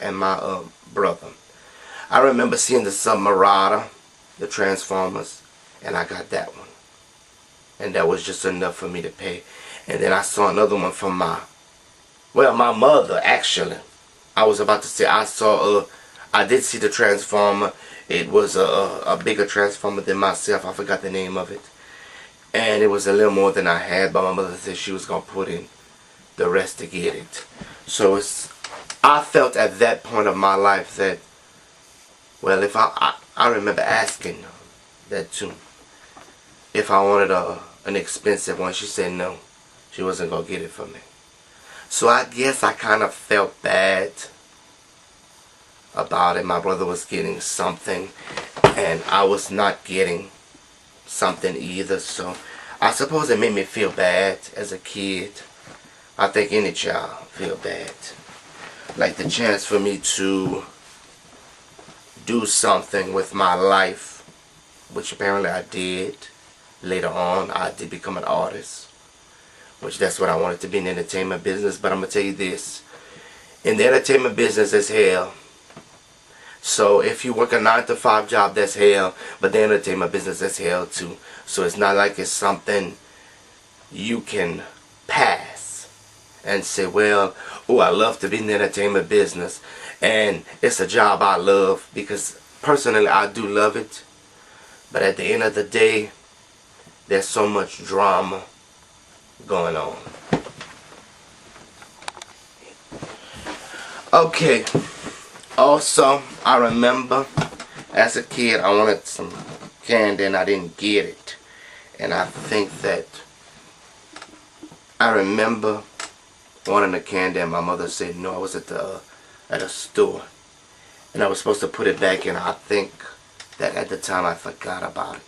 and my brother. I remember seeing the Submariner, the Transformers, and I got that one. And that was just enough for me to pay. And then I saw another one from my mother, actually. I was about to say, I did see the Transformer. It was a bigger Transformer than myself. I forgot the name of it. And it was a little more than I had, but my mother said she was going to put in the rest to get it. So I felt at that point of my life that, well, if I remember asking that too, if I wanted an expensive one. She said no, she wasn't going to get it for me. So I guess I kind of felt bad about it. My brother was getting something and I was not getting something either. So I suppose it made me feel bad as a kid. I think any child feel bad. Like the chance for me to do something with my life, which apparently I did. Later on, I did become an artist, which that's what I wanted to be in the entertainment business. But I'm going to tell you this. In the entertainment business, it's hell. So if you work a 9-to-5 job, that's hell. But the entertainment business, that's hell too. So it's not like it's something you can pass and say, well, oh, I love to be in the entertainment business. And it's a job I love, because personally I do love it. But at the end of the day, there's so much drama going on. Okay. Also, I remember as a kid I wanted some candy and I didn't get it. And I think that I remember wanting a candy and my mother said no. I was at a store and I was supposed to put it back in. I think that at the time I forgot about it.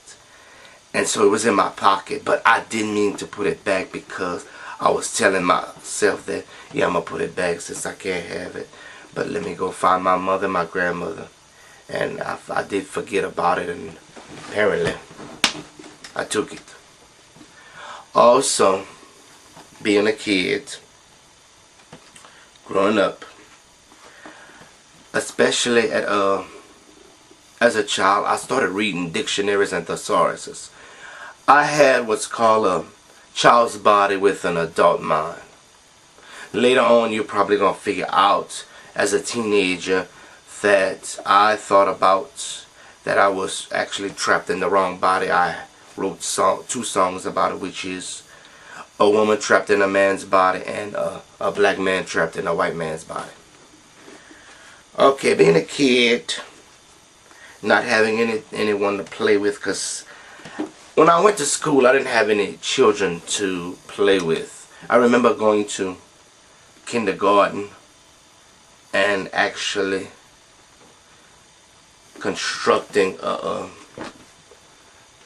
And so it was in my pocket, but I didn't mean to put it back because I was telling myself that, yeah, I'm going to put it back since I can't have it. But let me go find my mother and my grandmother. And I did forget about it, and apparently I took it. Also, being a kid, growing up, especially as a child, I started reading dictionaries and thesauruses. I had what's called a child's body with an adult mind. Later on, you're probably going to figure out as a teenager that I thought about that I was actually trapped in the wrong body. I wrote two songs about it, which is a woman trapped in a man's body and a black man trapped in a white man's body. Okay, being a kid, not having anyone to play with, because when I went to school I didn't have any children to play with. I remember going to kindergarten and actually constructing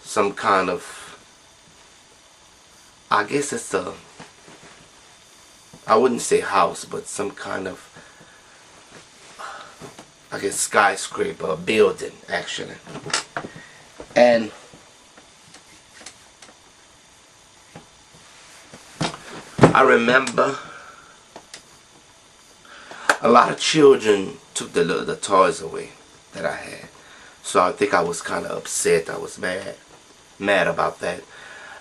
some kind of, I guess it's I wouldn't say house, but some kind of, I guess, skyscraper, building actually. And I remember a lot of children took the toys away that I had. So I think I was kind of upset. I was mad about that.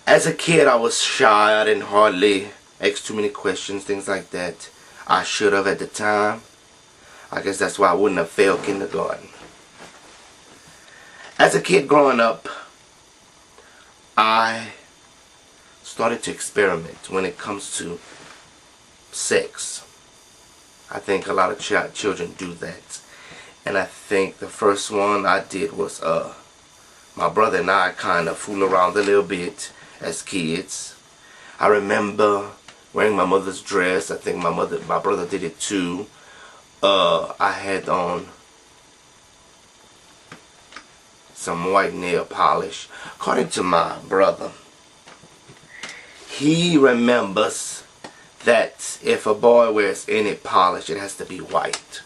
As a kid, I was shy. I didn't hardly ask too many questions, things like that. I should have at the time. I guess that's why I wouldn't have failed kindergarten. As a kid growing up, I started to experiment when it comes to sex. I think a lot of children do that. And I think the first one I did was my brother and I kind of fool around a little bit as kids. I remember wearing my mother's dress. I think my brother did it too. I had on some white nail polish. According to my brother, he remembers that if a boy wears any polish, it has to be white.